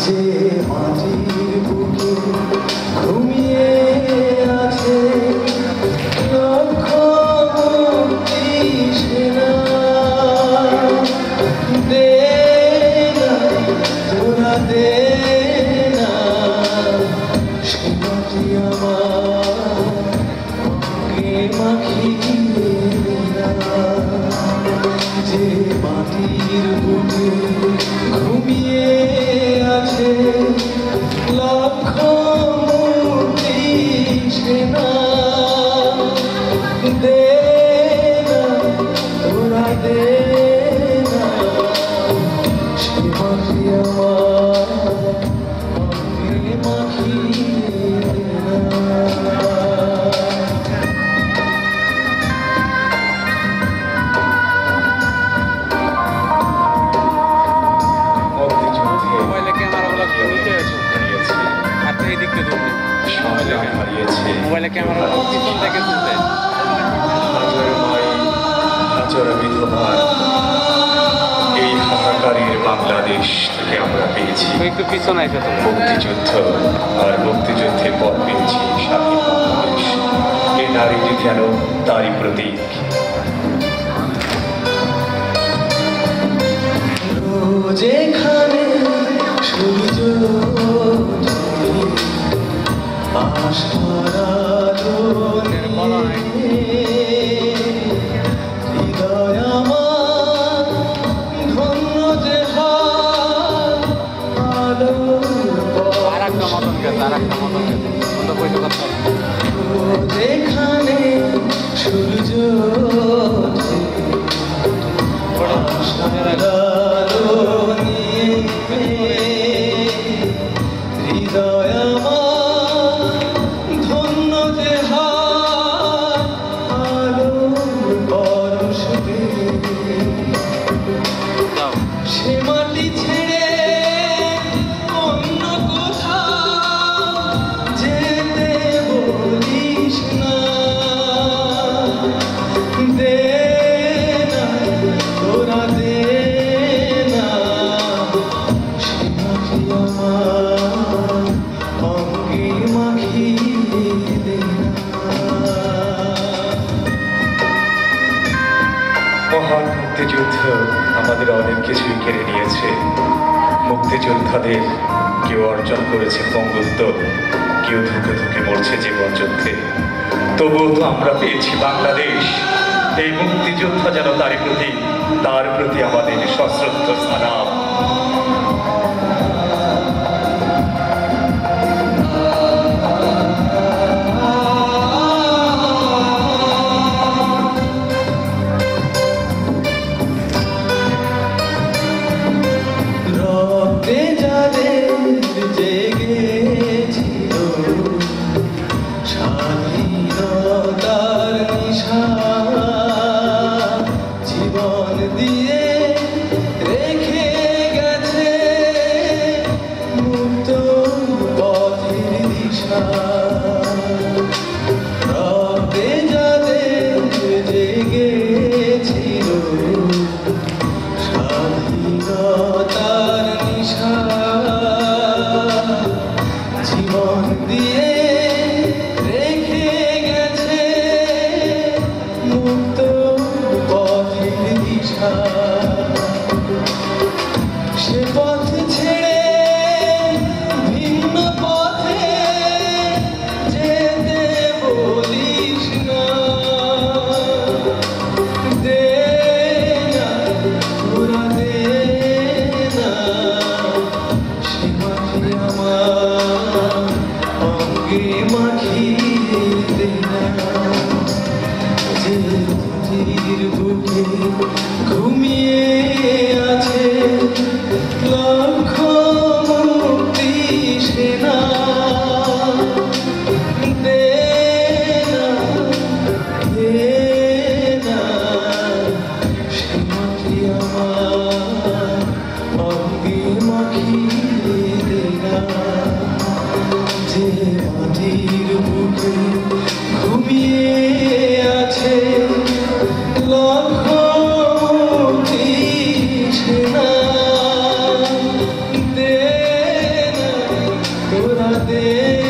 যে মাটির বুকে ঘুমিয়ে আছে লক্ষ সেনা দে না তোরা দে না সে মাটি আমাকে মাখিয়ে যে মাটির বুকে ঘুমিয়ে আছে লক্ষ মূর্তি সেনা দে না তোরা দে না সে মাটি আমাকে মাখিয়ে মোবাইলে ক্যামেরা পিছন থেকে তুলতে হাজার বিধবার এই হাহাকারের বাংলাদেশ থেকে আমরা পেয়েছি একটু পিছনে এসে তো মুক্তিযুদ্ধ আর মুক্তিযুদ্ধের পর পেয়েছি স্বাধীন বাংলাদেশ। এই নারীটি যেন তারই প্রতীক। যেখানে সূর্য হৃদয় আমার ধন্য যে যেখানে সূর্য হৃদয় আমার ধন্য যে আলো পরশ সে মাটি ছেড়ে অন্য কোথাও যেতে বলিস না দে না তোরা দে না সে মাটি আমার অঙ্গে মাখিয়ে দে মহান মুক্তিযুদ্ধ আমাদের অনেক কিছুই কেড়ে নিয়েছে। মুক্তিযোদ্ধাদের কেউ অর্জন করেছে বঙ্গত্ব, কেউ ধুকে ধুকে মরছে জীবন যুদ্ধে। তবুও তো আমরা পেয়েছি বাংলাদেশ। এই মুক্তিযোদ্ধা যেন তার প্রতি আমাদের সশ্রদ্ধ সালাম। রক্তে যাদের জেগেছিল স্বাধীনতার নিশা জীবন দিয়ে রেখে গেছে মুক্ত পথের দিশা রক্তে যাদের জেগেছিল স্বাধীনতার নিশা জীবন দিয়ে রেখে গেছে মুক্ত পথের দিশা সে পথ ছেড়ে ভিন্ন পথে যেতে বলিস না দে না তোরা দে না সে মাটি আমার অঙ্গে মাখিয়ে দে না যে মাটির বুকে ঘুমিয়ে আছে লক্ষ মুক্তি সেনা দে না দে না সে মাটি আমার অঙ্গে মাখিয়ে দে না যে মাটির বুকে ঘুমিয়ে আছে লক্ষ মুক্তি সেনা দে হে